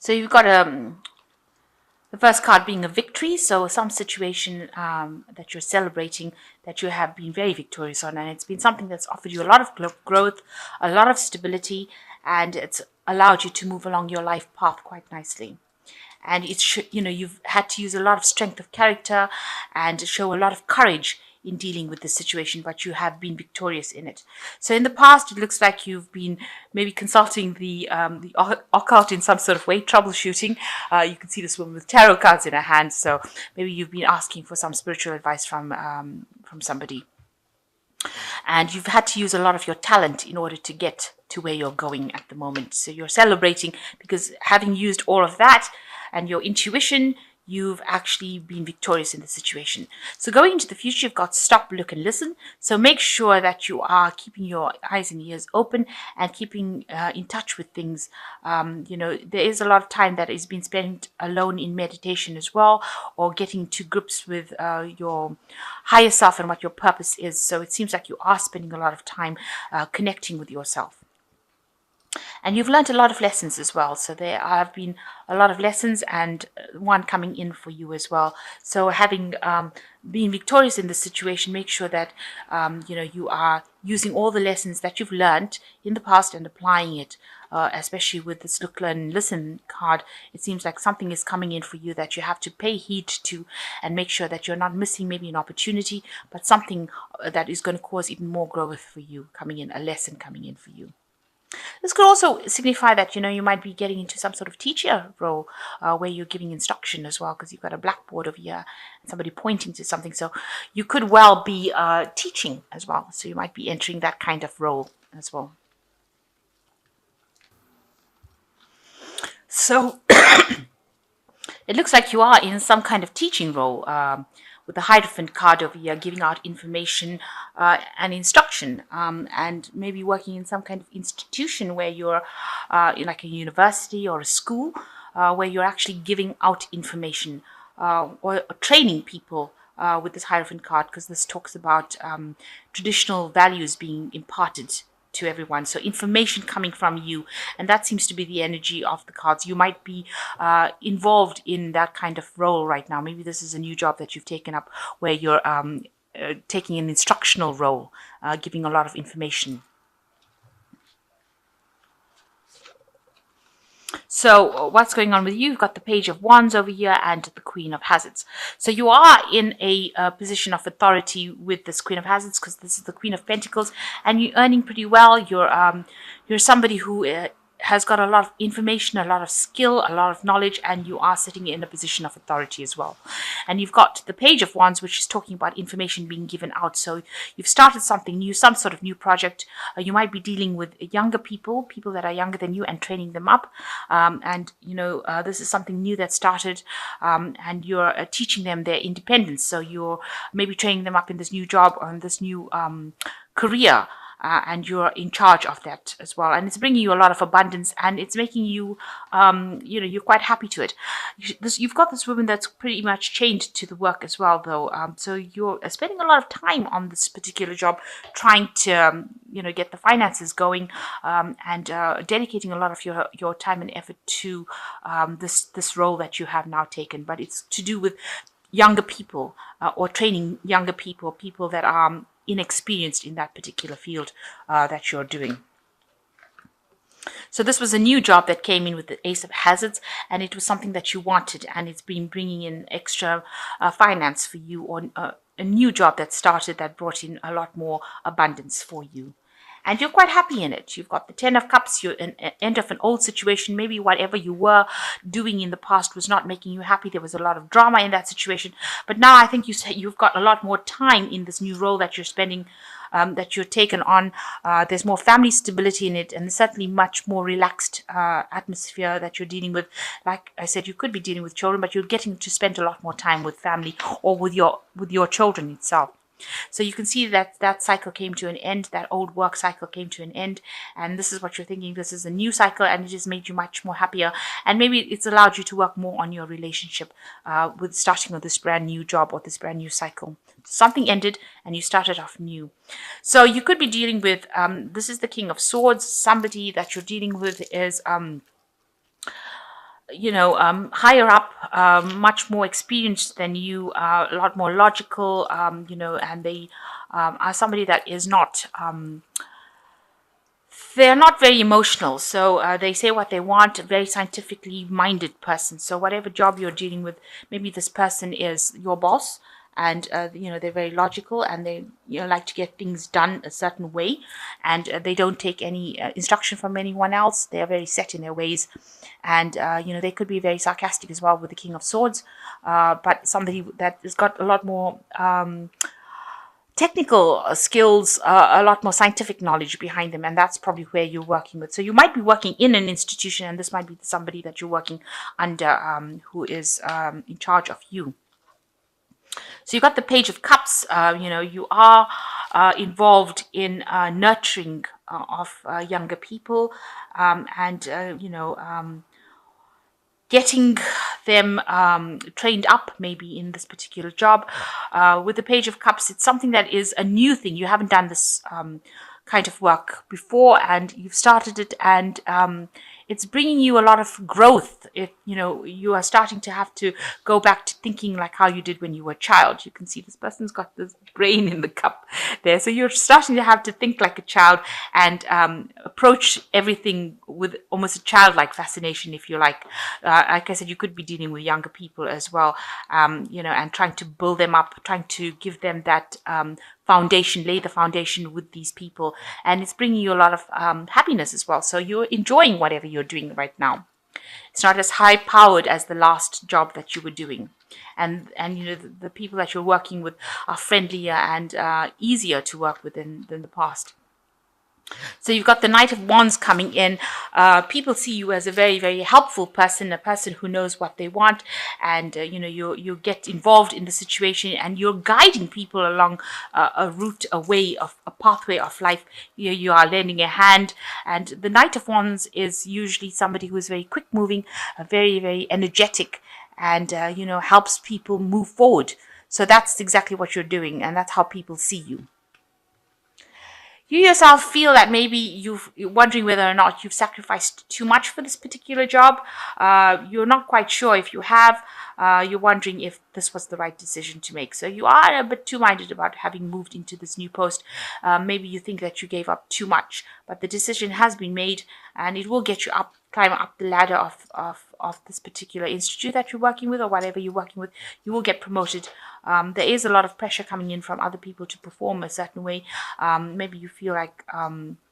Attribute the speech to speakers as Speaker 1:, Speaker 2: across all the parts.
Speaker 1: So you've got the first card being a victory, so some situation that you're celebrating that you have been very victorious on, and it's been something that's offered you a lot of growth, a lot of stability, and it's allowed you to move along your life path quite nicely. And it's you've had to use a lot of strength of character and show a lot of courage in dealing with this situation, but you have been victorious in it. So in the past, it looks like you've been maybe consulting the occult in some sort of way, troubleshooting. You can see this woman with tarot cards in her hand, so maybe you've been asking for some spiritual advice from somebody. And you've had to use a lot of your talent in order to get to where you're going at the moment. So you're celebrating because having used all of that and your intuition, you've actually been victorious in the situation. So going into the future, you've got stop, look, and listen. So make sure that you are keeping your eyes and ears open and keeping in touch with things. There is a lot of time that is being spent alone in meditation as well, or getting to grips with your higher self and what your purpose is. So it seems like you are spending a lot of time connecting with yourself. And you've learned a lot of lessons as well. So there have been a lot of lessons and one coming in for you as well. So having been victorious in this situation, make sure that, you are using all the lessons that you've learned in the past and applying it, especially with this look, learn, listen card. It seems like something is coming in for you that you have to pay heed to and make sure that you're not missing maybe an opportunity, but something that is going to cause even more growth for you coming in, a lesson coming in for you. This could also signify that, you might be getting into some sort of teacher role where you're giving instruction as well, because you've got a blackboard over here and somebody pointing to something. So you could well be teaching as well. So you might be entering that kind of role as well. So it looks like you are in some kind of teaching role. With the Hierophant card over here, giving out information and instruction, and maybe working in some kind of institution where you're in like a university or a school, where you're actually giving out information or training people with this Hierophant card, because this talks about traditional values being imparted to everyone. So information coming from you, and that seems to be the energy of the cards. You might be involved in that kind of role right now. Maybe this is a new job that you've taken up where you're taking an instructional role, giving a lot of information. So what's going on with you? You've got the Page of Wands over here and the Queen of Hazards. So you are in a position of authority with this Queen of Hazards, because this is the Queen of Pentacles, and you're earning pretty well. You're somebody who has got a lot of information, a lot of skill, a lot of knowledge, and you are sitting in a position of authority as well. And you've got the Page of Wands, which is talking about information being given out. So you've started something new, some sort of new project. You might be dealing with younger people that are younger than you, and training them up. This is something new that started, and you're teaching them their independence. So you're maybe training them up in this new job or in this new career. And you're in charge of that as well. And it's bringing you a lot of abundance, and it's making you, you're quite happy to it. You've got this woman that's pretty much chained to the work as well, though. So you're spending a lot of time on this particular job, trying to, get the finances going, and dedicating a lot of your time and effort to this role that you have now taken. But it's to do with younger people, or training younger people that are inexperienced in that particular field that you're doing. So this was a new job that came in with the Ace of Hazards, and it was something that you wanted, and it's been bringing in extra finance for you, or a new job that started that brought in a lot more abundance for you. And you're quite happy in it. You've got the Ten of Cups. You're an end of an old situation. Maybe whatever you were doing in the past was not making you happy. There was a lot of drama in that situation. But now I think you've got a lot more time in this new role that you're spending, that you're taken on. There's more family stability in it, and certainly much more relaxed atmosphere that you're dealing with. Like I said, you could be dealing with children, but you're getting to spend a lot more time with family, or with your children itself. So you can see that cycle came to an end, that old work cycle came to an end, and this is what you're thinking. This is a new cycle, and it just made you much more happier, and maybe it's allowed you to work more on your relationship with starting with this brand new job or this brand new cycle. Something ended and you started off new. So you could be dealing with, this is the King of Swords. Somebody that you're dealing with is higher up, much more experienced than you, a lot more logical, and they are somebody that is not. They're not very emotional, so they say what they want. A very scientifically minded person. So whatever job you're dealing with, maybe this person is your boss, and they're very logical, and they like to get things done a certain way, and they don't take any instruction from anyone else. They are very set in their ways, and they could be very sarcastic as well with the King of Swords, but somebody that has got a lot more. Technical skills, a lot more scientific knowledge behind them, and that's probably where you're working with. So you might be working in an institution, and this might be somebody that you're working under, who is in charge of you. So you got the Page of Cups. You are involved in nurturing of younger people, and getting them trained up maybe in this particular job. With the Page of Cups, it's something that is a new thing. You haven't done this kind of work before, and you've started it, and it's bringing you a lot of growth. You are starting to have to go back to thinking like how you did when you were a child. You can see this person's got this brain in the cup there. So you're starting to have to think like a child and approach everything with almost a childlike fascination, if you like. Like I said, you could be dealing with younger people as well, and trying to build them up, trying to give them that foundation, lay the foundation with these people, and it's bringing you a lot of happiness as well. So you're enjoying whatever you're doing right now. It's not as high powered as the last job that you were doing, and the people that you're working with are friendlier and easier to work with than the past. So you've got the Knight of Wands coming in. People see you as a very, very helpful person, a person who knows what they want, and you get involved in the situation, and you're guiding people along a route, a pathway of life. You are lending a hand, and the Knight of Wands is usually somebody who is very quick moving, very, very energetic, and helps people move forward. So that's exactly what you're doing, and that's how people see you. You yourself feel that maybe you're wondering whether or not you've sacrificed too much for this particular job. You're not quite sure if you have. You're wondering if this was the right decision to make. So you are a bit two-minded about having moved into this new post. Maybe you think that you gave up too much, but the decision has been made, and it will get you climb up the ladder of this particular institute that you're working with, or whatever you're working with. You will get promoted. There is a lot of pressure coming in from other people to perform a certain way. Maybe you feel like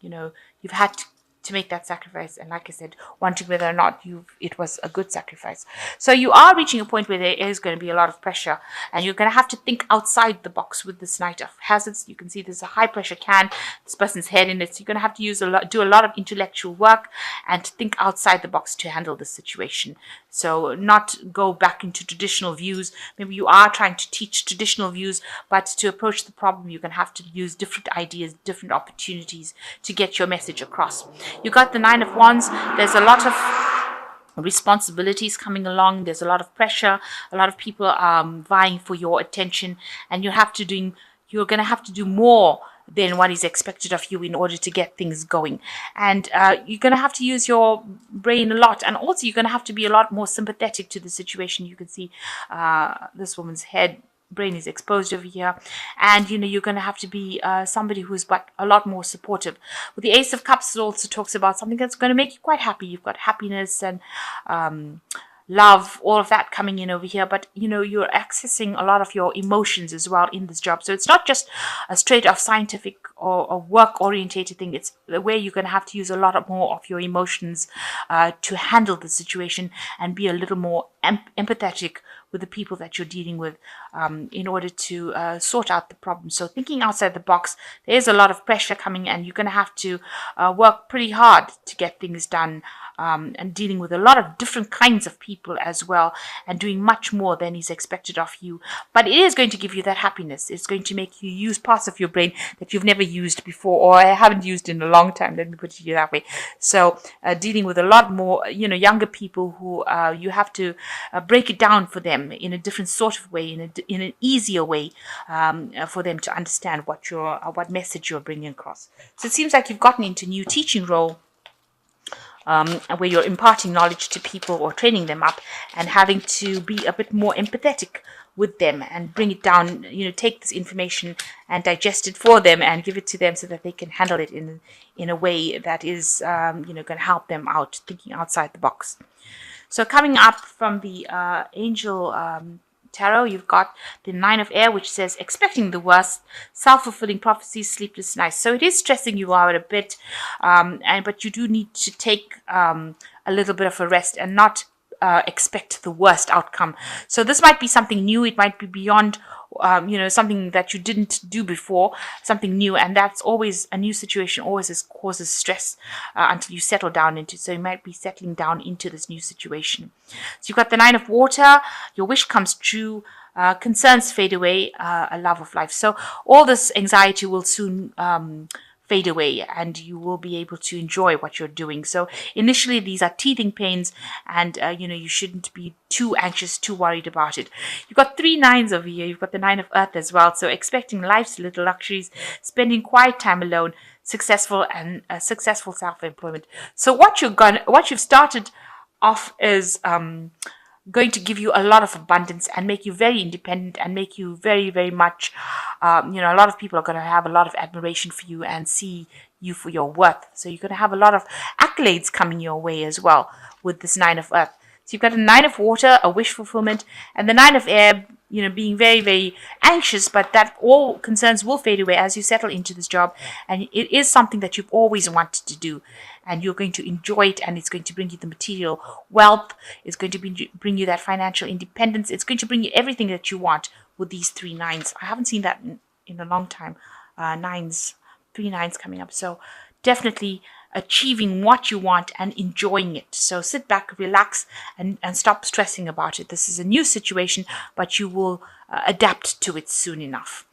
Speaker 1: you've had to make that sacrifice, and like I said, wondering whether or not it was a good sacrifice. So you are reaching a point where there is going to be a lot of pressure, and you're going to have to think outside the box with this Knight of Hazards. You can see there's a high pressure can, this person's head in it, so you're going to have to do a lot of intellectual work and think outside the box to handle this situation. So not go back into traditional views. Maybe you are trying to teach traditional views, but to approach the problem, you're going to have to use different ideas, different opportunities to get your message across. You got the Nine of Wands. There's a lot of responsibilities coming along. There's a lot of pressure. A lot of people are vying for your attention, and you're going to have to do more than what is expected of you in order to get things going. And you're going to have to use your brain a lot. And also you're going to have to be a lot more sympathetic to the situation. You can see this woman's brain is exposed over here, and you're going to have to be somebody who's a lot more supportive. With the Ace of Cups, it also talks about something that's going to make you quite happy. You've got happiness and love, all of that coming in over here, but you're accessing a lot of your emotions as well in this job. So it's not just a straight off scientific or work orientated thing. It's where you're going to have to use a lot more of your emotions to handle the situation and be a little more empathetic with the people that you're dealing with in order to sort out the problem. So thinking outside the box, there's a lot of pressure coming, and you're going to have to work pretty hard to get things done, and dealing with a lot of different kinds of people as well, and doing much more than is expected of you. But it is going to give you that happiness. It's going to make you use parts of your brain that you've never used before, or haven't used in a long time. Let me put it that way. So dealing with a lot more, younger people who you have to break it down for them in a different sort of way, in an easier way, for them to understand what message you're bringing across. So it seems like you've gotten into a new teaching role where you're imparting knowledge to people or training them up, and having to be a bit more empathetic with them and bring it down, take this information and digest it for them and give it to them so that they can handle it in a way that is, going to help them out, thinking outside the box. So coming up from the angel tarot, you've got the Nine of Air, which says expecting the worst, self-fulfilling prophecies, sleepless nights. So it is stressing you out a bit, but you do need to take a little bit of a rest and not expect the worst outcome. So this might be something new. It might be beyond, something that you didn't do before, something new. And that's always a new situation, always causes stress until you settle down into. So you might be settling down into this new situation. So you've got the Nine of Water. Your wish comes true. Concerns fade away. A love of life. So all this anxiety will soon fade away, and you will be able to enjoy what you're doing. So initially these are teething pains, and you shouldn't be too anxious, too worried about it. You've got 3 nines over here. You've got the Nine of Earth as well. So expecting life's little luxuries, spending quiet time alone, successful self-employment. So what you've started off is going to give you a lot of abundance and make you very independent and make you very, very much, a lot of people are going to have a lot of admiration for you and see you for your worth. So you're going to have a lot of accolades coming your way as well with this Nine of Earth. So you've got a Nine of Water, a wish fulfillment, and the Nine of Air, being very, very anxious, but that all concerns will fade away as you settle into this job. And it is something that you've always wanted to do, and you're going to enjoy it, and it's going to bring you the material wealth. It's going to bring you that financial independence. It's going to bring you everything that you want with these 3 nines. I haven't seen that in a long time. 3 nines coming up. So definitely achieving what you want and enjoying it. So sit back, relax, and stop stressing about it. This is a new situation, but you will adapt to it soon enough.